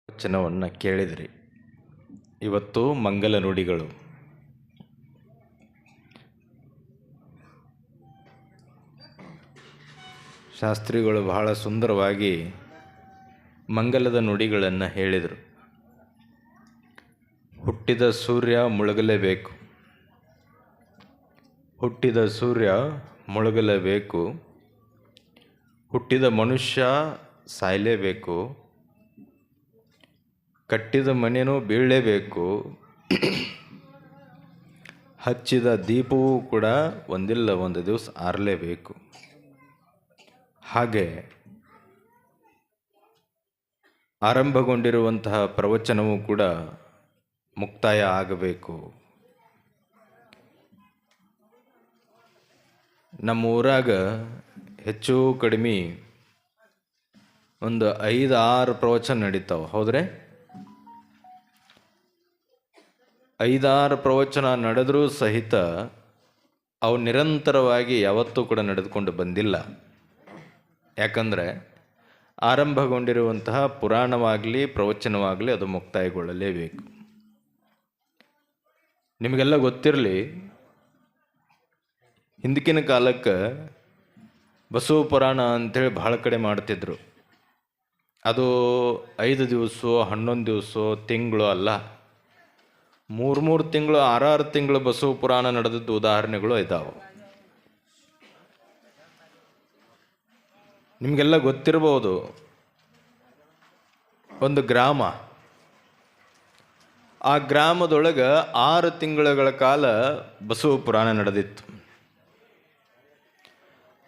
ವಚನವನ್ನು ಕೇಳಿದ್ರಿ. ಇವತ್ತು ಮಂಗಲ ನುಡಿಗಳು. ಶಾಸ್ತ್ರಿಗಳು ಬಹಳ ಸುಂದರವಾಗಿ ಮಂಗಲದ ನುಡಿಗಳನ್ನು ಹೇಳಿದರು. ಹುಟ್ಟಿದ ಸೂರ್ಯ ಮುಳುಗಲೇಬೇಕು, ಹುಟ್ಟಿದ ಸೂರ್ಯ ಮುಳುಗಲೇಬೇಕು, ಹುಟ್ಟಿದ ಮನುಷ್ಯ ಸಾಯಲೇಬೇಕು, ಕಟ್ಟಿದ ಮನೆಯೂ ಬೀಳಲೇಬೇಕು, ಹಚ್ಚಿದ ದೀಪವೂ ಕೂಡ ಒಂದಿಲ್ಲ ಒಂದು ದಿವಸ ಆರಲೇಬೇಕು. ಹಾಗೆ ಆರಂಭಗೊಂಡಿರುವಂತಹ ಪ್ರವಚನವೂ ಕೂಡ ಮುಕ್ತಾಯ ಆಗಬೇಕು. ನಮ್ಮ ಊರಾಗ ಹೆಚ್ಚು ಕಡಿಮೆ ಒಂದು 5-6 ಪ್ರವಚನ ನಡೀತಾವೆ. ಹೌದ್ರೆ? 5-6 ಪ್ರವಚನ ನಡೆದರೂ ಸಹಿತ ಅವು ನಿರಂತರವಾಗಿ ಯಾವತ್ತೂ ಕೂಡ ನಡೆದುಕೊಂಡು ಬಂದಿಲ್ಲ. ಯಾಕಂದರೆ ಆರಂಭಗೊಂಡಿರುವಂತಹ ಪುರಾಣವಾಗಲಿ ಪ್ರವಚನವಾಗಲಿ ಅದು ಮುಕ್ತಾಯಗೊಳ್ಳಲೇಬೇಕು. ನಿಮಗೆಲ್ಲ ಗೊತ್ತಿರಲಿ, ಹಿಂದಕ್ಕಿನ ಕಾಲಕ್ಕೆ ಬಸವ ಪುರಾಣ ಅಂಥೇಳಿ ಬಹಳ ಕಡೆ ಮಾಡ್ತಿದ್ರು. ಅದು 5 ದಿವಸ 11 ದಿವಸ ತಿಂಗಳು ಅಲ್ಲ, 3 ತಿಂಗಳು 6 ತಿಂಗಳು ಬಸವ ಪುರಾಣ ನಡೆದದ್ದು ಉದಾಹರಣೆಗಳು ಇದ್ದಾವೆ. ನಿಮಗೆಲ್ಲ ಗೊತ್ತಿರಬಹುದು, ಒಂದು ಗ್ರಾಮ, ಆ ಗ್ರಾಮದೊಳಗೆ 6 ತಿಂಗಳ ಕಾಲ ಬಸವ ಪುರಾಣ ನಡೆದಿತ್ತು.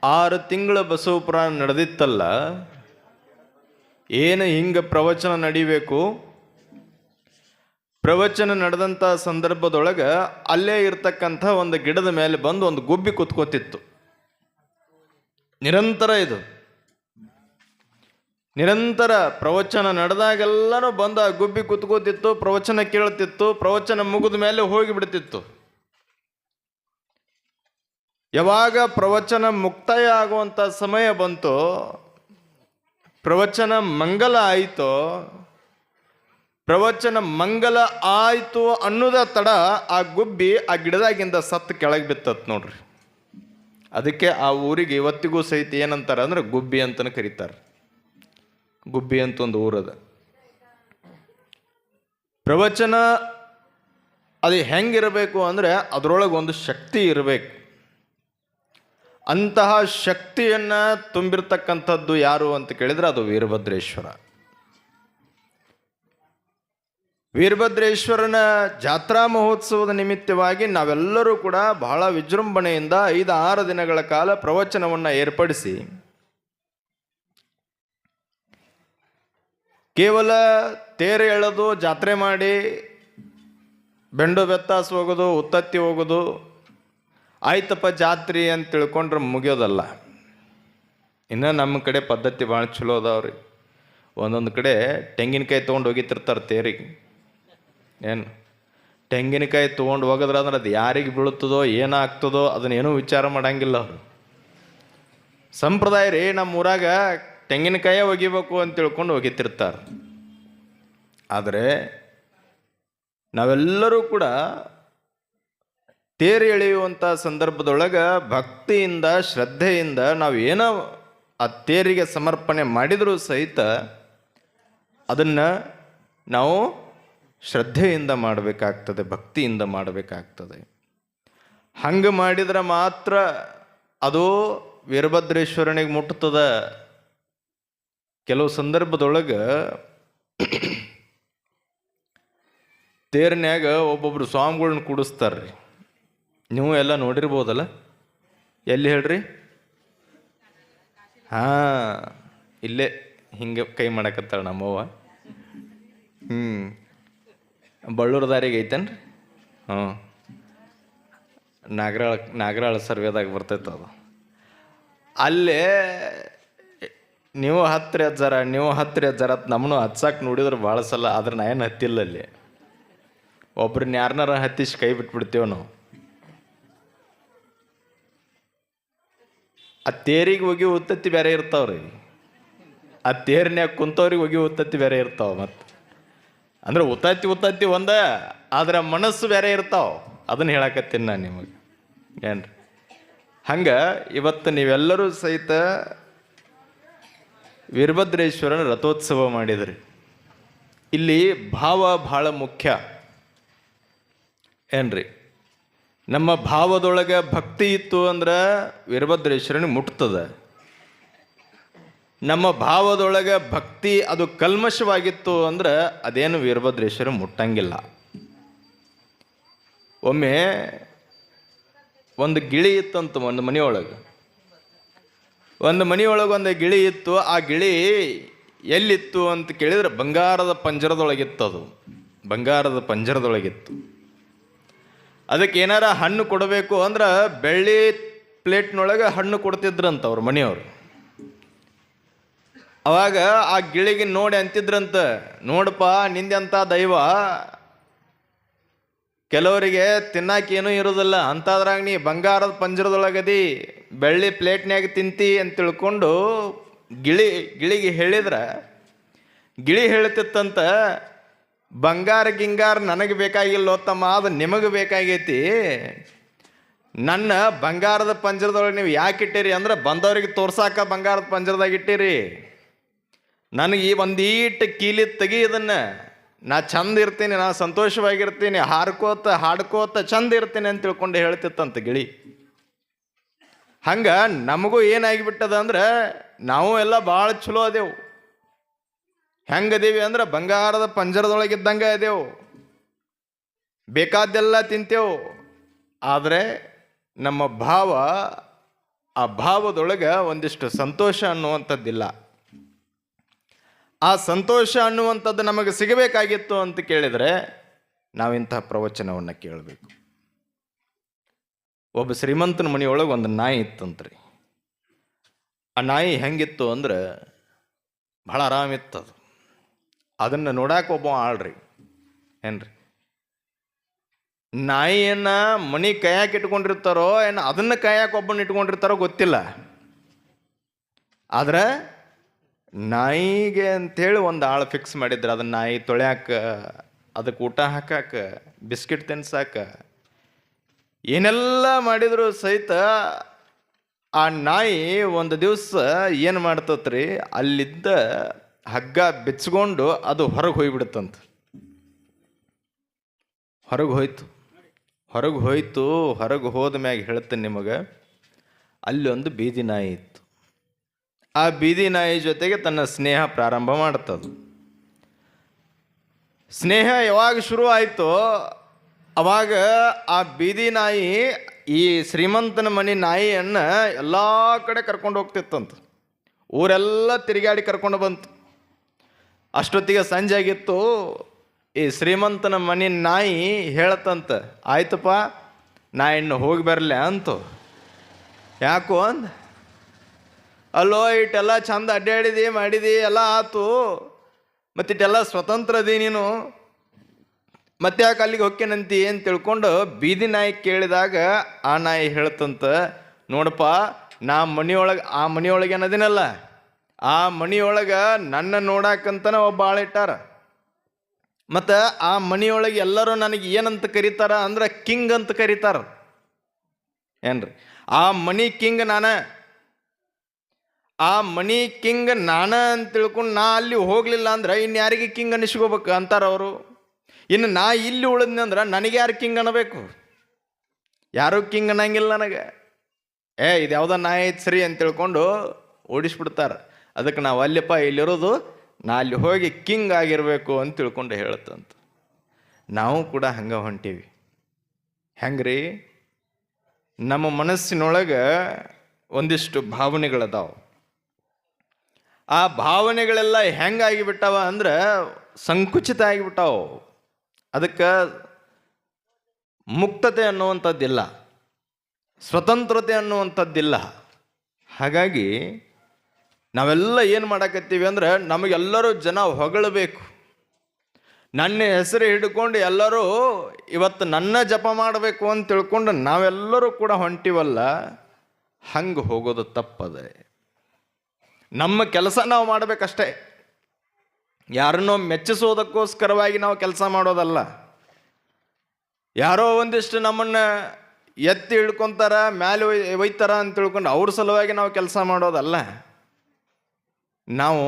6 ತಿಂಗಳ ಬಸವ ಪುರಾಣ ನಡೆದಿತ್ತಲ್ಲ, ಏನು ಹಿಂಗೆ ಪ್ರವಚನ ನಡಿಬೇಕು, ಪ್ರವಚನ ನಡೆದಂಥ ಸಂದರ್ಭದೊಳಗೆ ಅಲ್ಲೇ ಇರ್ತಕ್ಕಂಥ ಒಂದು ಗಿಡದ ಮೇಲೆ ಬಂದು ಒಂದು ಗುಬ್ಬಿ ಕೂತ್ಕೋತಿತ್ತು. ನಿರಂತರ ಇದು ನಿರಂತರ ಪ್ರವಚನ ನಡೆದಾಗೆಲ್ಲನೂ ಬಂದು ಆ ಗುಬ್ಬಿ ಕೂತ್ಕೋತಿತ್ತು, ಪ್ರವಚನ ಕೇಳ್ತಿತ್ತು, ಪ್ರವಚನ ಮುಗಿದ ಮೇಲೆ ಹೋಗಿಬಿಡ್ತಿತ್ತು. ಯಾವಾಗ ಪ್ರವಚನ ಮುಕ್ತಾಯ ಆಗುವಂಥ ಸಮಯ ಬಂತೋ, ಪ್ರವಚನ ಮಂಗಲ ಆಯಿತೋ, ಪ್ರವಚನ ಮಂಗಲ ಆಯಿತು ಅನ್ನೋದ ತಡ ಆ ಗುಬ್ಬಿ ಆ ಗಿಡದಾಗಿಂದ ಸತ್ತು ಕೆಳಗೆ ಬಿತ್ತತ್ ನೋಡ್ರಿ. ಅದಕ್ಕೆ ಆ ಊರಿಗೆ ಇವತ್ತಿಗೂ ಸಹಿತ ಏನಂತಾರೆ ಅಂದ್ರೆ ಗುಬ್ಬಿ ಅಂತಲೂ ಕರೀತಾರೆ. ಗುಬ್ಬಿ ಅಂತ ಒಂದು ಊರದ. ಪ್ರವಚನ ಅದು ಹೆಂಗಿರಬೇಕು ಅಂದರೆ ಅದರೊಳಗೆ ಒಂದು ಶಕ್ತಿ ಇರಬೇಕು. ಅಂತಹ ಶಕ್ತಿಯನ್ನು ತುಂಬಿರ್ತಕ್ಕಂಥದ್ದು ಯಾರು ಅಂತ ಕೇಳಿದರೆ ಅದು ವೀರಭದ್ರೇಶ್ವರ. ವೀರಭದ್ರೇಶ್ವರನ ಜಾತ್ರಾ ಮಹೋತ್ಸವದ ನಿಮಿತ್ತವಾಗಿ ನಾವೆಲ್ಲರೂ ಕೂಡ ಬಹಳ ವಿಜೃಂಭಣೆಯಿಂದ 5-6 ದಿನಗಳ ಕಾಲ ಪ್ರವಚನವನ್ನು ಏರ್ಪಡಿಸಿ ಕೇವಲ ತೇರು ಎಳೆದು ಜಾತ್ರೆ ಮಾಡಿ ಬೆಂಡು ಬೆತ್ತಾಸು ಹೋಗೋದು, ಉತ್ತತ್ತಿ ಹೋಗೋದು, ಆಯ್ತಪ್ಪ ಜಾತ್ರೆ ಅಂತ ತಿಳ್ಕೊಂಡ್ರೆ ಮುಗಿಯೋದಲ್ಲ. ಇನ್ನು ನಮ್ಮ ಕಡೆ ಪದ್ಧತಿ ಭಾಳ ಚಲೋ ಅದಾವ್ರಿ. ಒಂದೊಂದು ಕಡೆ ತೆಂಗಿನಕಾಯಿ ತೊಗೊಂಡು ಹೋಗಿತಿರ್ತಾರೆ ತೇರಿಗೆ. ಏನು ತೆಂಗಿನಕಾಯಿ ತೊಗೊಂಡು ಹೋಗೋದ್ರಂದ್ರೆ ಅದು ಯಾರಿಗೆ ಬೀಳುತ್ತದೋ ಏನಾಗ್ತದೋ ಅದನ್ನೇನೂ ವಿಚಾರ ಮಾಡಂಗಿಲ್ಲ ಅವರು. ಸಂಪ್ರದಾಯ ರೀ, ನಮ್ಮ ಊರಾಗ ತೆಂಗಿನಕಾಯೇ ಒಗಿಬೇಕು ಅಂತ ತಿಳ್ಕೊಂಡು ಒಗಿತಿರ್ತಾರೆ. ಆದರೆ ನಾವೆಲ್ಲರೂ ಕೂಡ ತೇರು ಎಳೆಯುವಂಥ ಸಂದರ್ಭದೊಳಗೆ ಭಕ್ತಿಯಿಂದ ಶ್ರದ್ಧೆಯಿಂದ ನಾವು ಏನೋ ಆ ತೇರಿಗೆ ಸಮರ್ಪಣೆ ಮಾಡಿದರೂ ಸಹಿತ ಅದನ್ನು ನಾವು ಶ್ರದ್ಧೆಯಿಂದ ಮಾಡಬೇಕಾಗ್ತದೆ, ಭಕ್ತಿಯಿಂದ ಮಾಡಬೇಕಾಗ್ತದೆ. ಹಂಗೆ ಮಾಡಿದ್ರೆ ಮಾತ್ರ ಅದು ವೀರಭದ್ರೇಶ್ವರನಿಗೆ ಮುಟ್ತದ. ಕೆಲವು ಸಂದರ್ಭದೊಳಗೆ ತೇರಿನ್ಯಾಗ ಒಬ್ಬೊಬ್ರು ಸ್ವಾಮಿಗಳ್ನ ಕೂಡಿಸ್ತಾರ್ರಿ. ನೀವು ಎಲ್ಲ ನೋಡಿರ್ಬೋದಲ್ಲ. ಎಲ್ಲಿ ಹೇಳ್ರಿ? ಇಲ್ಲೇ ಹಿಂಗೆ ಕೈ ಮಾಡಕತ್ತಾಳ ನಮ್ಮವ್ವ. ಬಳ್ಳೂರು ದಾರಿಗೆ ಐತೇನ್ರಿ? ನಾಗರಾಳ ಸರ್ವೇದಾಗ ಬರ್ತೈತೆ ಅದು. ಅಲ್ಲೇ ನೀವು ಹತ್ತಿರ ಜರ ನಮ್ಮನ್ನು ಹತ್ಸಾಕ್ ನೋಡಿದ್ರೆ ಭಾಳ ಸಲ. ಆದ್ರೆ ನಾ ಏನು ಹತ್ತಿಲ್ಲ. ಅಲ್ಲಿ ಒಬ್ರನ್ನ ಯಾರನ್ನಾರ ಹತ್ತಿಸಿ ಕೈ ಬಿಟ್ಬಿಡ್ತೇವೆ ನಾವು. ಆ ತೇರಿಗೆ ಹೋಗಿ ಉತ್ತತ್ತಿ ಬೇರೆ ಇರ್ತಾವ್ರಿ, ಆ ತೇರಿನ್ಯಾಗ ಕುಂತವ್ರಿಗೆ ಹೋಗಿ ಉತ್ತತ್ತಿ ಬೇರೆ ಇರ್ತಾವ. ಮತ್ತು ಅಂದ್ರೆ ಉತ್ತತ್ತಿ ಒಂದ, ಆದ್ರೆ ಮನಸ್ಸು ಬೇರೆ ಇರ್ತಾವ. ಅದನ್ನು ಹೇಳಕತ್ತೀನಿ ನಾನು ನಿಮಗೆ. ಏನ್ರಿ ಹಂಗೆ ಇವತ್ತು ನೀವೆಲ್ಲರೂ ಸಹಿತ ವೀರಭದ್ರೇಶ್ವರನ ರಥೋತ್ಸವ ಮಾಡಿದ್ರಿ. ಇಲ್ಲಿ ಭಾವ ಬಹಳ ಮುಖ್ಯ. ಏನ್ರಿ ನಮ್ಮ ಭಾವದೊಳಗೆ ಭಕ್ತಿ ಇತ್ತು ಅಂದ್ರೆ ವೀರಭದ್ರೇಶ್ವರನಿಗೆ ಮುಟ್ತದೆ. ನಮ್ಮ ಭಾವದೊಳಗೆ ಭಕ್ತಿ ಅದು ಕಲ್ಮಶವಾಗಿತ್ತು ಅಂದ್ರೆ ಅದೇನು ವೀರಭದ್ರೇಶ್ವರ ಮುಟ್ಟಂಗಿಲ್ಲ. ಒಮ್ಮೆ ಒಂದು ಗಿಳಿ ಇತ್ತಂತ ಒಂದು ಮನೆಯೊಳಗೆ. ಒಂದು ಗಿಳಿ ಇತ್ತು. ಆ ಗಿಳಿ ಎಲ್ಲಿತ್ತು ಅಂತ ಕೇಳಿದ್ರೆ ಬಂಗಾರದ ಪಂಜರದೊಳಗಿತ್ತು. ಅದು ಬಂಗಾರದ ಪಂಜರದೊಳಗಿತ್ತು. ಅದಕ್ಕೆ ಏನಾರ ಹಣ್ಣು ಕೊಡಬೇಕು ಅಂದ್ರೆ ಬೆಳ್ಳಿ ಪ್ಲೇಟ್ನೊಳಗೆ ಹಣ್ಣು ಕೊಡ್ತಿದ್ರಂತ ಅವ್ರ ಮನೆಯವರು. ಅವಾಗ ಆ ಗಿಳಿಗೆ ನೋಡಿ ಅಂತಿದ್ರಂತ, ನೋಡಪ್ಪ ನಿಂದೆ ಅಂತ ದೈವ, ಕೆಲವರಿಗೆ ತಿನ್ನಾಕೇನೂ ಇರೋದಿಲ್ಲ, ಅಂತಾದ್ರಾಗ ನೀ ಬಂಗಾರದ ಪಂಜರದೊಳಗದಿ ಬೆಳ್ಳಿ ಪ್ಲೇಟ್ನ್ಯಾಗ ತಿಂತಿ ಅಂತ ತಿಳ್ಕೊಂಡು ಗಿಳಿಗೆ ಹೇಳಿದ್ರೆ ಗಿಳಿ ಹೇಳ್ತಿತ್ತಂತ, ಬಂಗಾರ ಗಿಂಗಾರ ನನಗೆ ಬೇಕಾಗಿಲ್ಲ ತಮ್ಮ, ಅದು ನಿಮಗೆ ಬೇಕಾಗೈತಿ. ನನ್ನ ಬಂಗಾರದ ಪಂಜರದೊಳಗೆ ನೀವು ಯಾಕೆ ಇಟ್ಟಿರಿ ಅಂದ್ರೆ ಬಂದವ್ರಿಗೆ ತೋರ್ಸಾಕ ಬಂಗಾರದ ಪಂಜರದಾಗ ಇಟ್ಟಿರಿ. ನನಗೆ ಈ ಒಂದೀಟ್ ಕೀಲಿ ತೆಗಿ, ಇದನ್ನು ನಾ ಚಂದ ಇರ್ತೀನಿ, ನಾ ಸಂತೋಷವಾಗಿರ್ತೀನಿ, ಹಾಡ್ಕೋತ ಚಂದ ಇರ್ತೀನಿ ಅಂತ ತಿಳ್ಕೊಂಡು ಹೇಳ್ತಿತ್ತಂತ ಗಿಳಿ. ಹಂಗೆ ನಮಗೂ ಏನಾಗಿಬಿಟ್ಟದ ಅಂದ್ರೆ ನಾವು ಎಲ್ಲ ಭಾಳ ಚಲೋ ಅದೇವು. ಹೆಂಗದೀವಿ ಅಂದ್ರೆ ಬಂಗಾರದ ಪಂಜರದೊಳಗಿದ್ದಂಗೆ ಅದೇವು, ಬೇಕಾದ್ದೆಲ್ಲ ತಿಂತೇವು. ಆದರೆ ನಮ್ಮ ಭಾವ, ಆ ಭಾವದೊಳಗೆ ಒಂದಿಷ್ಟು ಸಂತೋಷ ಅನ್ನುವಂಥದ್ದಿಲ್ಲ. ಆ ಸಂತೋಷ ಅನ್ನುವಂಥದ್ದು ನಮಗೆ ಸಿಗಬೇಕಾಗಿತ್ತು ಅಂತ ಕೇಳಿದರೆ ನಾವಿಂತಹ ಪ್ರವಚನವನ್ನು ಕೇಳಬೇಕು. ಒಬ್ಬ ಶ್ರೀಮಂತನ ಮನೆಯೊಳಗೆ ಒಂದು ನಾಯಿ ಇತ್ತಂತ್ರಿ. ಆ ನಾಯಿ ಹೆಂಗಿತ್ತು ಅಂದ್ರೆ ಭಾಳ ಆರಾಮಿತ್ತದು. ಅದನ್ನು ನೋಡಕ್ಕೆ ಒಬ್ಬ ಆಳ್ರಿ. ಏನ್ರಿ ನಾಯಿಯನ್ನು ಮನೆ ಕೈಯಾಕೆ ಇಟ್ಕೊಂಡಿರ್ತಾರೋ ಏನು ಅದನ್ನು ಕೈಯಾಕೆ ಒಬ್ಬನ ಇಟ್ಕೊಂಡಿರ್ತಾರೋ ಗೊತ್ತಿಲ್ಲ. ಆದ್ರೆ ನಾಯಿಗೆ ಅಂಥೇಳಿ ಒಂದು ಆಳು ಫಿಕ್ಸ್ ಮಾಡಿದ್ರು. ಅದನ್ನ ನಾಯಿ ತೊಳ್ಯಾಕ, ಅದಕ್ಕೆ ಊಟ ಹಾಕಾಕ, ಬಿಸ್ಕಿಟ್ ತಿನ್ಸಾಕ, ಏನೆಲ್ಲ ಮಾಡಿದ್ರು ಸಹಿತ ಆ ನಾಯಿ ಒಂದು ದಿವಸ ಏನು ಮಾಡ್ತತ್ರಿ, ಅಲ್ಲಿದ್ದ ಹಗ್ಗ ಬಿಚ್ಕೊಂಡು ಅದು ಹೊರಗೆ ಹೋಗ್ಬಿಡುತ್ತಂತ. ಹೊರಗೆ ಹೋದ ಮ್ಯಾಗ ಹೇಳ್ತೇನೆ ನಿಮಗೆ, ಅಲ್ಲಿ ಒಂದು ಬೀದಿ ನಾಯಿ ಇತ್ತು. ಆ ಬೀದಿ ನಾಯಿ ಜೊತೆಗೆ ತನ್ನ ಸ್ನೇಹ ಪ್ರಾರಂಭ ಮಾಡ್ತದು. ಸ್ನೇಹ ಯಾವಾಗ ಶುರು ಆಯಿತೋ ಅವಾಗ ಆ ಬೀದಿ ನಾಯಿ ಈ ಶ್ರೀಮಂತನ ಮನೆ ನಾಯಿಯನ್ನು ಎಲ್ಲ ಕಡೆ ಕರ್ಕೊಂಡು ಹೋಗ್ತಿತ್ತಂತ. ಊರೆಲ್ಲ ತಿರುಗಾಡಿ ಕರ್ಕೊಂಡು ಬಂತು. ಅಷ್ಟೊತ್ತಿಗೆ ಸಂಜೆ ಆಗಿತ್ತು. ಈ ಶ್ರೀಮಂತನ ಮನೆ ನಾಯಿ ಹೇಳತ್ತಂತ, ಆಯ್ತಪ್ಪ ನಾ ಇನ್ನು ಹೋಗಿ ಬರಲೆ ಅಂತು. ಯಾಕೋ ಅಂದ, ಅಲ್ಲೋ ಇಟ್ಟೆಲ್ಲ ಚಂದ ಅಡ್ಡಾಡಿದಿ ಮಾಡಿದಿ ಎಲ್ಲ ಆತು, ಮತ್ತಿಟ್ಟೆಲ್ಲ ಸ್ವತಂತ್ರ ಅದಿ ನೀನು, ಮತ್ತೆ ಯಾಕೆ ಅಲ್ಲಿಗೆ ಹೊಕ್ಕೇನಂತಿ ಏನು ತಿಳ್ಕೊಂಡು ಬೀದಿ ನಾಯಿ ಕೇಳಿದಾಗ ಆ ನಾಯಿ ಹೇಳ್ತಂತ, ನೋಡಪ್ಪ ನಾ ಆ ಮನೆಯೊಳಗೆ ಏನದಿನಲ್ಲ, ಆ ಮನೆಯೊಳಗೆ ನನ್ನ ನೋಡಾಕಂತನ ಒಬ್ಬ ಆಳಿಟ್ಟಾರ. ಮತ್ತು ಆ ಮನೆಯೊಳಗೆ ಎಲ್ಲರೂ ನನಗೆ ಏನಂತ ಕರೀತಾರ ಅಂದ್ರೆ ಕಿಂಗ್ ಅಂತ ಕರೀತಾರ. ಏನ್ರಿ ಆ ಮನಿ ಕಿಂಗ್ ಆ ಮನಿ ಕಿಂಗ್ ಅಂತ ತಿಳ್ಕೊಂಡು ನಾ ಅಲ್ಲಿ ಹೋಗಲಿಲ್ಲ ಅಂದ್ರೆ ಇನ್ಯಾರಿಗೆ ಕಿಂಗ್ ಅನ್ನಿಸ್ಕೋಬೇಕು ಅಂತಾರ ಅವರು. ಇನ್ನು ನಾ ಇಲ್ಲಿ ಉಳಿದ್ನಿ ಅಂದ್ರೆ ನನಗೆ ಯಾರು ಕಿಂಗ್ ಅನ್ನಬೇಕು? ಯಾರೂ ಕಿಂಗ್ ಅನ್ನಂಗಿಲ್ಲ ನನಗೆ. ಇದು ಯಾವುದೋ ನಾಯಿ ಐತೆ ಸರಿ ಅಂತ ತಿಳ್ಕೊಂಡು ಓಡಿಸ್ಬಿಡ್ತಾರೆ. ಅದಕ್ಕೆ ನಾವು ಅಲ್ಲಪ್ಪ ಇಲ್ಲಿರೋದು, ನಾ ಅಲ್ಲಿ ಹೋಗಿ ಕಿಂಗ್ ಆಗಿರಬೇಕು ಅಂತ ತಿಳ್ಕೊಂಡು ಹೇಳುತ್ತಂತ. ನಾವು ಕೂಡ ಹಂಗೆ ಹೊಂಟೀವಿ. ಹೆಂಗ್ರಿ, ನಮ್ಮ ಮನಸ್ಸಿನೊಳಗೆ ಒಂದಿಷ್ಟು ಭಾವನೆಗಳದಾವ. ಆ ಭಾವನೆಗಳೆಲ್ಲ ಹೆಂಗಾಗಿಬಿಟ್ಟಾವ ಅಂದ್ರೆ ಸಂಕುಚಿತ ಆಗಿಬಿಟ್ಟಾವ. ಅದಕ್ಕೆ ಮುಕ್ತತೆ ಅನ್ನುವಂಥದ್ದಿಲ್ಲ, ಸ್ವತಂತ್ರತೆ ಅನ್ನುವಂಥದ್ದಿಲ್ಲ. ಹಾಗಾಗಿ ನಾವೆಲ್ಲ ಏನು ಮಾಡಕತ್ತೀವಿ ಅಂದ್ರೆ ನಮಗೆಲ್ಲರೂ ಜನ ಹೊಗಳಬೇಕು, ನನ್ನ ಹೆಸರು ಹಿಡ್ಕೊಂಡು ಎಲ್ಲರೂ ಇವತ್ತು ನನ್ನ ಜಪ ಮಾಡಬೇಕು ಅಂತ ತಿಳ್ಕೊಂಡು ನಾವೆಲ್ಲರೂ ಕೂಡ ಹೊಂಟಿವಲ್ಲ. ಹಂಗೆ ಹೋಗೋದು ತಪ್ಪದೆ. ನಮ್ಮ ಕೆಲಸ ನಾವು ಮಾಡಬೇಕಷ್ಟೇ. ಯಾರನ್ನೋ ಮೆಚ್ಚಿಸೋದಕ್ಕೋಸ್ಕರವಾಗಿ ನಾವು ಕೆಲಸ ಮಾಡೋದಲ್ಲ. ಯಾರೋ ಒಂದಿಷ್ಟು ನಮ್ಮನ್ನು ಎತ್ತಿ ಹಿಡ್ಕೊತಾರ, ಮ್ಯಾಲೆ ಒಯ್ತಾರ ಅಂತ ತಿಳ್ಕೊಂಡು ಅವ್ರ ಸಲುವಾಗಿ ನಾವು ಕೆಲಸ ಮಾಡೋದಲ್ಲ. ನಾವು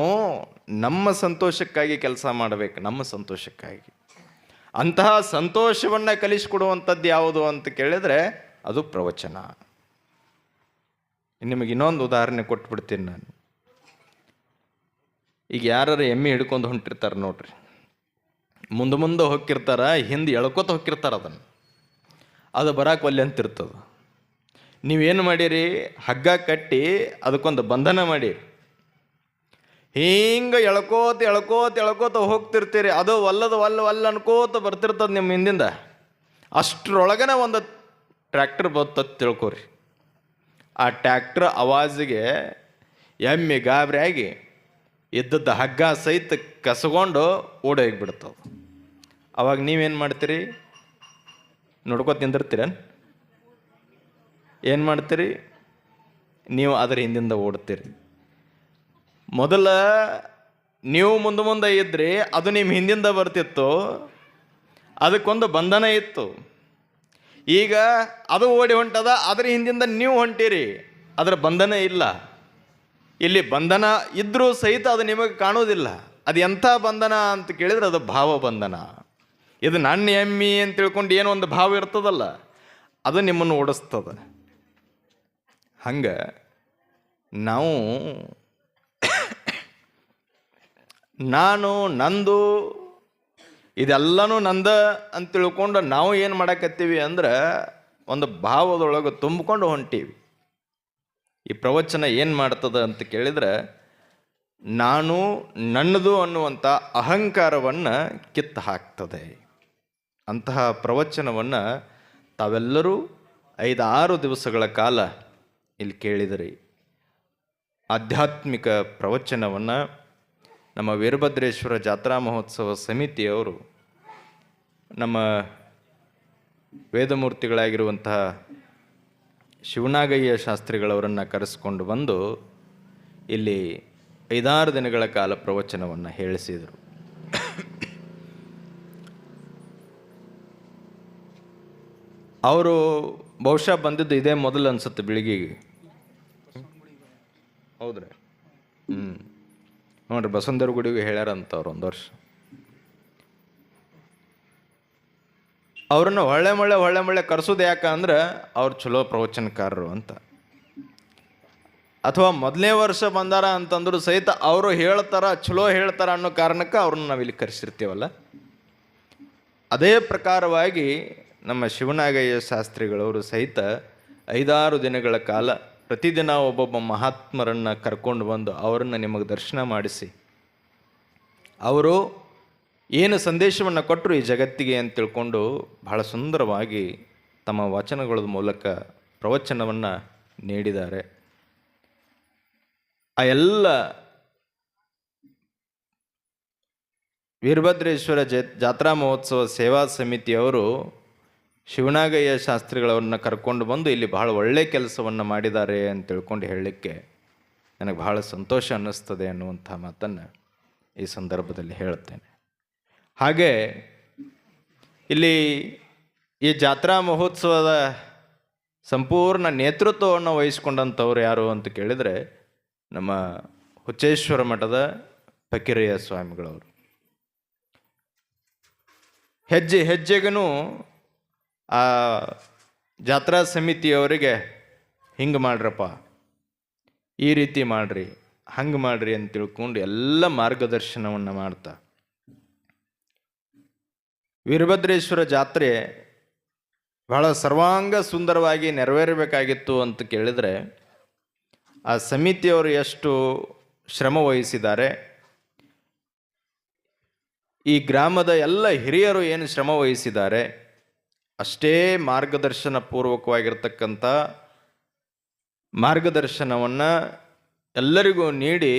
ನಮ್ಮ ಸಂತೋಷಕ್ಕಾಗಿ ಕೆಲಸ ಮಾಡಬೇಕು, ನಮ್ಮ ಸಂತೋಷಕ್ಕಾಗಿ. ಅಂತಹ ಸಂತೋಷವನ್ನು ಕಲಿಸಿಕೊಡುವಂಥದ್ದು ಯಾವುದು ಅಂತ ಕೇಳಿದರೆ ಅದು ಪ್ರವಚನ. ನಿಮಗೆ ಇನ್ನೊಂದು ಉದಾಹರಣೆ ಕೊಟ್ಬಿಡ್ತೀನಿ ನಾನು. ಈಗ ಯಾರು ಎಮ್ಮೆ ಹಿಡ್ಕೊಂಡು ಹೊಂಟಿರ್ತಾರೆ ನೋಡ್ರಿ, ಮುಂದೆ ಹೋಗಿರ್ತಾರ, ಹಿಂದೆ ಎಳ್ಕೊತ ಹೋಗಿರ್ತಾರೆ. ಅದು ಬರಾಕ್ ಒಲ್ಲೆ ಅಂತಿರ್ತದೆ. ನೀವೇನು ಮಾಡಿರಿ, ಹಗ್ಗ ಕಟ್ಟಿ ಅದಕ್ಕೊಂದು ಬಂಧನ ಮಾಡಿರಿ. ಹಿಂಗೆ ಎಳ್ಕೋತ ಹೋಗ್ತಿರ್ತೀರಿ. ಅದು ಒಲ್ಲ ಅನ್ಕೋತ ಬರ್ತಿರ್ತದೆ ನಿಮ್ಮ ಹಿಂದಿಂದ. ಅಷ್ಟರೊಳಗನೆ ಒಂದು ಟ್ರ್ಯಾಕ್ಟರ್ ಬರ್ತದೆ ತಿಳ್ಕೊರಿ. ಆ ಟ್ರ್ಯಾಕ್ಟರ್ ಆವಾಜಿಗೆ ಎಮ್ಮೆ ಗಾಬರಿಯಾಗಿ ಇದ್ದದ್ದು ಹಗ್ಗ ಸಹಿತ ಕಸ್ಕೊಂಡು ಓಡೋಗಿಬಿಡ್ತವೆ. ಅವಾಗ ನೀವೇನು ಮಾಡ್ತೀರಿ? ನೋಡ್ಕೋತ ನಿಂದಿರ್ತೀರ? ಏನು ಮಾಡ್ತೀರಿ? ನೀವು ಅದರ ಹಿಂದಿಂದ ಓಡ್ತೀರಿ. ಮೊದಲ ನೀವು ಮುಂದೆ ಇದ್ರಿ, ಅದು ನಿಮ್ಮ ಹಿಂದಿಂದ ಬರ್ತಿತ್ತು, ಅದಕ್ಕೊಂದು ಬಂಧನ ಇತ್ತು. ಈಗ ಅದು ಓಡಿ ಹೊಂಟದ, ಅದರ ಹಿಂದಿಂದ ನೀವು ಹೊಂಟಿರಿ, ಅದರ ಬಂಧನ ಇಲ್ಲ. ಇಲ್ಲಿ ಬಂಧನ ಇದ್ರೂ ಸಹಿತ ಅದು ನಿಮಗೆ ಕಾಣೋದಿಲ್ಲ. ಅದು ಎಂಥ ಬಂಧನ ಅಂತ ಕೇಳಿದ್ರೆ ಅದು ಭಾವ ಬಂಧನ. ಇದು ನನ್ನ ಎಮ್ಮಿ ಅಂತ ತಿಳ್ಕೊಂಡು ಏನೋ ಒಂದು ಭಾವ ಇರ್ತದಲ್ಲ, ಅದು ನಿಮ್ಮನ್ನು ಓಡಿಸ್ತದ. ಹಂಗೆ ನಾವು ನಾನು ನಂದು ಇದೆಲ್ಲನೂ ನಂದ ಅಂತ ತಿಳ್ಕೊಂಡು ನಾವು ಏನು ಮಾಡಕತ್ತೀವಿ ಅಂದ್ರೆ ಒಂದು ಭಾವದೊಳಗೆ ತುಂಬಿಕೊಂಡು ಹೊಂಟೀವಿ. ಈ ಪ್ರವಚನ ಏನು ಮಾಡ್ತದೆ ಅಂತ ಕೇಳಿದರೆ, ನಾನು ನನ್ನದು ಅನ್ನುವಂಥ ಅಹಂಕಾರವನ್ನು ಕಿತ್ತು ಹಾಕ್ತದೆ. ಅಂತಹ ಪ್ರವಚನವನ್ನು ತಾವೆಲ್ಲರೂ 5-6 ದಿವಸಗಳ ಕಾಲ ಇಲ್ಲಿ ಕೇಳಿದಿರಿ. ಆಧ್ಯಾತ್ಮಿಕ ಪ್ರವಚನವನ್ನು ನಮ್ಮ ವೀರಭದ್ರೇಶ್ವರ ಜಾತ್ರಾ ಮಹೋತ್ಸವ ಸಮಿತಿಯವರು ನಮ್ಮ ವೇದಮೂರ್ತಿಗಳಾಗಿರುವಂತಹ ಶಿವನಾಗಯ್ಯ ಶಾಸ್ತ್ರಿಗಳವರನ್ನು ಕರೆಸ್ಕೊಂಡು ಬಂದು ಇಲ್ಲಿ 5-6 ದಿನಗಳ ಕಾಲ ಪ್ರವಚನವನ್ನು ಹೇಳಿಸಿದರು. ಅವರು ಬಹುಶಃ ಬಂದಿದ್ದು ಇದೇ ಮೊದಲು ಅನ್ಸುತ್ತೆ ಬೆಳಿಗ್ಗೆಗೆ. ಹೌದ್ರಿ? ನೋಡ್ರಿ, ಬಸವಂತೇವ್ರ ಗುಡಿಗೆ ಹೇಳ್ಯಾರಂತ ಅವ್ರು 1 ವರ್ಷ. ಅವ್ರನ್ನ ಹೊಳ್ಳೆ ಕರೆಸೋದು ಯಾಕೆ ಅಂದ್ರೆ ಅವ್ರು ಚಲೋ ಪ್ರವಚನಕಾರರು ಅಂತ. ಅಥವಾ ಮೊದಲನೇ ವರ್ಷ ಬಂದಾರ ಅಂತಂದ್ರು ಸಹಿತ ಅವರು ಚಲೋ ಹೇಳ್ತಾರ ಅನ್ನೋ ಕಾರಣಕ್ಕೆ ಅವ್ರನ್ನ ನಾವಿಲ್ಲಿ ಕರೆಸಿರ್ತೀವಲ್ಲ. ಅದೇ ಪ್ರಕಾರವಾಗಿ ನಮ್ಮ ಶಿವನಾಗಯ್ಯ ಶಾಸ್ತ್ರಿಗಳವರು ಸಹಿತ 5-6 ದಿನಗಳ ಕಾಲ ಪ್ರತಿದಿನ ಒಬ್ಬೊಬ್ಬ ಮಹಾತ್ಮರನ್ನು ಕರ್ಕೊಂಡು ಬಂದು ಅವರನ್ನು ನಿಮಗೆ ದರ್ಶನ ಮಾಡಿಸಿ, ಅವರು ಏನು ಸಂದೇಶವನ್ನು ಕೊಟ್ಟರು ಈ ಜಗತ್ತಿಗೆ ಅಂತ ತಿಳ್ಕೊಂಡು ಬಹಳ ಸುಂದರವಾಗಿ ತಮ್ಮ ವಚನಗಳ ಮೂಲಕ ಪ್ರವಚನವನ್ನು ನೀಡಿದ್ದಾರೆ. ಆ ಎಲ್ಲ ವೀರಭದ್ರೇಶ್ವರ ಜಾತ್ರಾ ಮಹೋತ್ಸವ ಸೇವಾ ಸಮಿತಿಯವರು ಶಿವನಾಗಯ್ಯ ಶಾಸ್ತ್ರಿಗಳವ್ರನ್ನ ಕರ್ಕೊಂಡು ಬಂದು ಇಲ್ಲಿ ಬಹಳ ಒಳ್ಳೆಯ ಕೆಲಸವನ್ನು ಮಾಡಿದ್ದಾರೆ ಅಂತ ತಿಳ್ಕೊಂಡು ಹೇಳಲಿಕ್ಕೆ ನನಗೆ ಬಹಳ ಸಂತೋಷ ಅನ್ನಿಸ್ತದೆ ಅನ್ನುವಂಥ ಮಾತನ್ನು ಈ ಸಂದರ್ಭದಲ್ಲಿ ಹೇಳುತ್ತೇನೆ. ಹಾಗೆ ಇಲ್ಲಿ ಈ ಜಾತ್ರಾ ಮಹೋತ್ಸವದ ಸಂಪೂರ್ಣ ನೇತೃತ್ವವನ್ನು ವಹಿಸ್ಕೊಂಡಂಥವ್ರು ಯಾರು ಅಂತ ಕೇಳಿದರೆ ನಮ್ಮ ಹುಚ್ಚೇಶ್ವರ ಮಠದ ಫಕೀರಯ್ಯ ಸ್ವಾಮಿಗಳವರು. ಹೆಜ್ಜೆಗೂ ಆ ಜಾತ್ರಾ ಸಮಿತಿಯವರಿಗೆ ಹಿಂಗೆ ಮಾಡ್ರಪ್ಪ, ಈ ರೀತಿ ಮಾಡಿರಿ, ಹಂಗೆ ಮಾಡಿರಿ ಅಂತ ತಿಳ್ಕೊಂಡು ಎಲ್ಲ ಮಾರ್ಗದರ್ಶನವನ್ನು ಮಾಡ್ತಾ ವೀರಭದ್ರೇಶ್ವರ ಜಾತ್ರೆ ಬಹಳ ಸರ್ವಾಂಗ ಸುಂದರವಾಗಿ ನೆರವೇರಬೇಕಾಗಿತ್ತು ಅಂತ ಕೇಳಿದರೆ ಆ ಸಮಿತಿಯವರು ಎಷ್ಟು ಶ್ರಮ ವಹಿಸಿದ್ದಾರೆ, ಈ ಗ್ರಾಮದ ಎಲ್ಲ ಹಿರಿಯರು ಏನು ಶ್ರಮ ವಹಿಸಿದ್ದಾರೆ, ಅಷ್ಟೇ ಮಾರ್ಗದರ್ಶನ ಪೂರ್ವಕವಾಗಿರ್ತಕ್ಕಂಥ ಮಾರ್ಗದರ್ಶನವನ್ನು ಎಲ್ಲರಿಗೂ ನೀಡಿ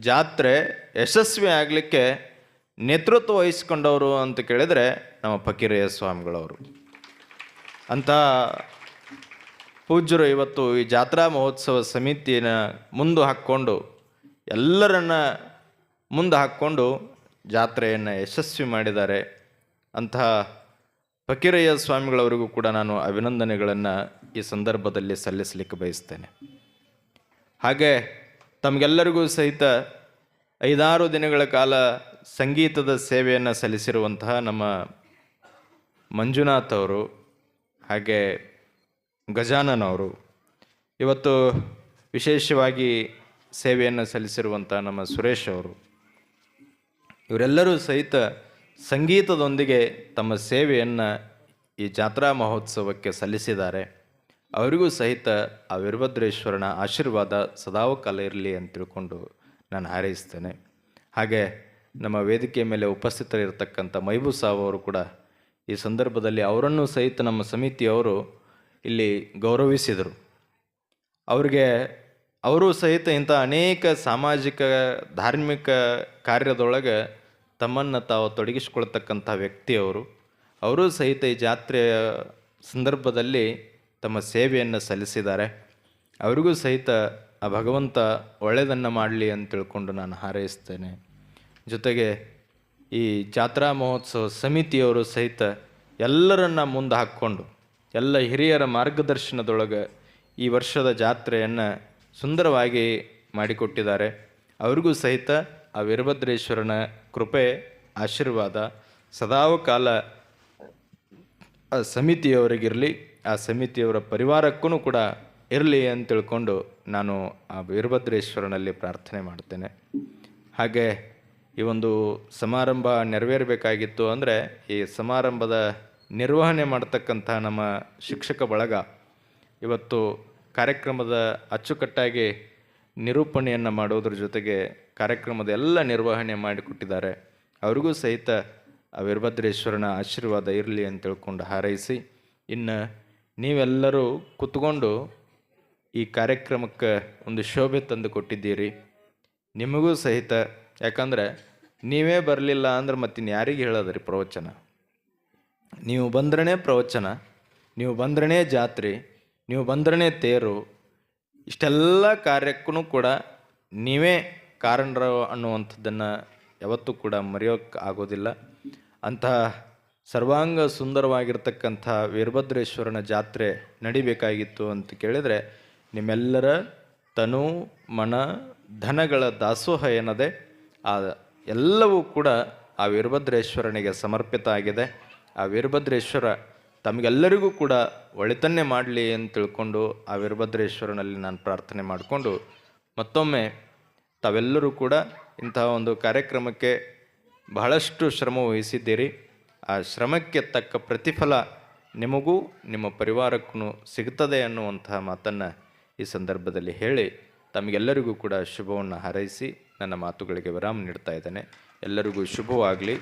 ಜಾತ್ರೆ ಯಶಸ್ವಿ ಆಗಲಿಕ್ಕೆ ನೇತೃತ್ವ ವಹಿಸ್ಕೊಂಡವರು ಅಂತ ಕೇಳಿದರೆ ನಮ್ಮ ಫಕೀರಯ್ಯ ಸ್ವಾಮಿಗಳವರು. ಅಂಥ ಪೂಜ್ಯರು ಇವತ್ತು ಈ ಜಾತ್ರಾ ಮಹೋತ್ಸವ ಸಮಿತಿನ ಮುಂದೆ ಹಾಕ್ಕೊಂಡು ಎಲ್ಲರನ್ನ ಮುಂದೆ ಹಾಕ್ಕೊಂಡು ಜಾತ್ರೆಯನ್ನು ಯಶಸ್ವಿ ಮಾಡಿದ್ದಾರೆ. ಅಂತಹ ಫಕೀರಯ್ಯ ಸ್ವಾಮಿಗಳವರಿಗೂ ಕೂಡ ನಾನು ಅಭಿನಂದನೆಗಳನ್ನು ಈ ಸಂದರ್ಭದಲ್ಲಿ ಸಲ್ಲಿಸಲಿಕ್ಕೆ ಬಯಸ್ತೇನೆ. ಹಾಗೆ ತಮಗೆಲ್ಲರಿಗೂ ಸಹಿತ 5-6 ದಿನಗಳ ಕಾಲ ಸಂಗೀತದ ಸೇವೆಯನ್ನು ಸಲ್ಲಿಸಿರುವಂತಹ ನಮ್ಮ ಮಂಜುನಾಥ್ ಅವರು, ಹಾಗೆ ಗಜಾನನ್ ಅವರು, ಇವತ್ತು ವಿಶೇಷವಾಗಿ ಸೇವೆಯನ್ನು ಸಲ್ಲಿಸಿರುವಂಥ ನಮ್ಮ ಸುರೇಶ್ ಅವರು, ಇವರೆಲ್ಲರೂ ಸಹಿತ ಸಂಗೀತದೊಂದಿಗೆ ತಮ್ಮ ಸೇವೆಯನ್ನು ಈ ಜಾತ್ರಾ ಮಹೋತ್ಸವಕ್ಕೆ ಸಲ್ಲಿಸಿದ್ದಾರೆ. ಅವರಿಗೂ ಸಹಿತ ಆ ವೀರಭದ್ರೇಶ್ವರನ ಆಶೀರ್ವಾದ ಸದಾಕಾಲ ಇರಲಿ ಅಂತ ತಿಳ್ಕೊಂಡು ನಾನು ಹಾರೈಸ್ತೇನೆ. ಹಾಗೆ ನಮ್ಮ ವೇದಿಕೆ ಮೇಲೆ ಉಪಸ್ಥಿತರಿರ್ತಕ್ಕಂಥ ಮೈಬೂ ಸಾಬ್ ಅವರು ಕೂಡ ಈ ಸಂದರ್ಭದಲ್ಲಿ ಅವರನ್ನು ಸಹಿತ ನಮ್ಮ ಸಮಿತಿಯವರು ಇಲ್ಲಿ ಗೌರವಿಸಿದರು. ಅವರು ಸಹಿತ ಇಂಥ ಅನೇಕ ಸಾಮಾಜಿಕ ಧಾರ್ಮಿಕ ಕಾರ್ಯದೊಳಗೆ ತಮ್ಮನ್ನು ತಾವು ತೊಡಗಿಸಿಕೊಳ್ತಕ್ಕಂಥ ವ್ಯಕ್ತಿಯವರು. ಅವರೂ ಸಹಿತ ಈ ಜಾತ್ರೆಯ ಸಂದರ್ಭದಲ್ಲಿ ತಮ್ಮ ಸೇವೆಯನ್ನು ಸಲ್ಲಿಸಿದ್ದಾರೆ. ಅವರಿಗೂ ಸಹಿತ ಆ ಭಗವಂತ ಒಳ್ಳೆಯದನ್ನು ಮಾಡಲಿ ಅಂತ ತಿಳ್ಕೊಂಡು ನಾನು ಹಾರೈಸ್ತೇನೆ. ಜೊತೆಗೆ ಈ ಜಾತ್ರಾ ಮಹೋತ್ಸವ ಸಮಿತಿಯವರು ಸಹಿತ ಎಲ್ಲರನ್ನ ಮುಂದೆ ಹಾಕ್ಕೊಂಡು ಎಲ್ಲ ಹಿರಿಯರ ಮಾರ್ಗದರ್ಶನದೊಳಗೆ ಈ ವರ್ಷದ ಜಾತ್ರೆಯನ್ನು ಸುಂದರವಾಗಿ ಮಾಡಿಕೊಟ್ಟಿದ್ದಾರೆ. ಅವರಿಗೂ ಸಹಿತ ಆ ವೀರಭದ್ರೇಶ್ವರನ ಕೃಪೆ ಆಶೀರ್ವಾದ ಸದಾಕಾಲ ಆ ಸಮಿತಿಯವರಿಗಿರಲಿ, ಆ ಸಮಿತಿಯವರ ಪರಿವಾರಕ್ಕೂ ಕೂಡ ಇರಲಿ ಅಂತ ತಿಳ್ಕೊಂಡು ನಾನು ಆ ವೀರಭದ್ರೇಶ್ವರನಲ್ಲಿ ಪ್ರಾರ್ಥನೆ ಮಾಡ್ತೇನೆ. ಹಾಗೆ ಈ ಒಂದು ಸಮಾರಂಭ ನೆರವೇರಬೇಕಾಗಿತ್ತು ಅಂದರೆ ಈ ಸಮಾರಂಭದ ನಿರ್ವಹಣೆ ಮಾಡ್ತಕ್ಕಂಥ ನಮ್ಮ ಶಿಕ್ಷಕ ಬಳಗ ಇವತ್ತು ಕಾರ್ಯಕ್ರಮದ ಅಚ್ಚುಕಟ್ಟಾಗಿ ನಿರೂಪಣೆಯನ್ನು ಮಾಡೋದ್ರ ಜೊತೆಗೆ ಕಾರ್ಯಕ್ರಮದ ಎಲ್ಲ ನಿರ್ವಹಣೆ ಮಾಡಿಕೊಟ್ಟಿದ್ದಾರೆ. ಅವ್ರಿಗೂ ಸಹಿತ ಆ ವೀರಭದ್ರೇಶ್ವರನ ಆಶೀರ್ವಾದ ಇರಲಿ ಅಂತ ತಿಳ್ಕೊಂಡು ಹಾರೈಸಿ, ಇನ್ನು ನೀವೆಲ್ಲರೂ ಕೂತ್ಕೊಂಡು ಈ ಕಾರ್ಯಕ್ರಮಕ್ಕೆ ಒಂದು ಶೋಭೆ ತಂದು ಕೊಟ್ಟಿದ್ದೀರಿ. ನಿಮಗೂ ಸಹಿತ, ಯಾಕಂದರೆ ನೀವೇ ಬರಲಿಲ್ಲ ಅಂದ್ರೆ ಮತ್ತಿನ್ನು ಯಾರಿಗೆ ಹೇಳೋದ್ರಿ ಪ್ರವಚನ? ನೀವು ಬಂದ್ರೇ ಪ್ರವಚನ, ನೀವು ಬಂದ್ರೇ ಜಾತ್ರೆ, ನೀವು ಬಂದ್ರೇ ತೇರು, ಇಷ್ಟೆಲ್ಲ ಕಾರ್ಯಕ್ಕೂ ಕೂಡ ನೀವೇ ಕಾರಣರು ಅನ್ನುವಂಥದ್ದನ್ನು ಯಾವತ್ತೂ ಕೂಡ ಮರೆಯೋಕ್ಕೆ ಆಗೋದಿಲ್ಲ. ಅಂತಹ ಸರ್ವಾಂಗ ಸುಂದರವಾಗಿರ್ತಕ್ಕಂಥ ವೀರಭದ್ರೇಶ್ವರನ ಜಾತ್ರೆ ನಡಿಬೇಕಾಗಿತ್ತು ಅಂತ ಕೇಳಿದರೆ ನಿಮ್ಮೆಲ್ಲರ ತನು ಮನ ಧನಗಳ ದಾಸೋಹ ಏನದೆ ಆ ಎಲ್ಲವೂ ಕೂಡ ಆ ವೀರಭದ್ರೇಶ್ವರನಿಗೆ ಸಮರ್ಪಿತ ಆಗಿದೆ. ಆ ವೀರಭದ್ರೇಶ್ವರ ತಮಗೆಲ್ಲರಿಗೂ ಕೂಡ ಒಳಿತನ್ನೇ ಮಾಡಲಿ ಅಂತ ತಿಳ್ಕೊಂಡು ಆ ವೀರಭದ್ರೇಶ್ವರನಲ್ಲಿ ನಾನು ಪ್ರಾರ್ಥನೆ ಮಾಡಿಕೊಂಡು, ಮತ್ತೊಮ್ಮೆ ತಾವೆಲ್ಲರೂ ಕೂಡ ಇಂತಹ ಒಂದು ಕಾರ್ಯಕ್ರಮಕ್ಕೆ ಬಹಳಷ್ಟು ಶ್ರಮ ವಹಿಸಿದ್ದೀರಿ. ಆ ಶ್ರಮಕ್ಕೆ ತಕ್ಕ ಪ್ರತಿಫಲ ನಿಮಗೂ ನಿಮ್ಮ ಪರಿವಾರಕ್ಕೂ ಸಿಗ್ತದೆ ಅನ್ನುವಂತಹ ಮಾತನ್ನು ಈ ಸಂದರ್ಭದಲ್ಲಿ ಹೇಳಿ ತಮಗೆಲ್ಲರಿಗೂ ಕೂಡ ಶುಭವನ್ನು ಹಾರೈಸಿ ನನ್ನ ಮಾತುಗಳಿಗೆ ವಿರಾಮ ನೀಡ್ತಾ ಇದ್ದೇನೆ. ಎಲ್ಲರಿಗೂ ಶುಭವಾಗಲಿ.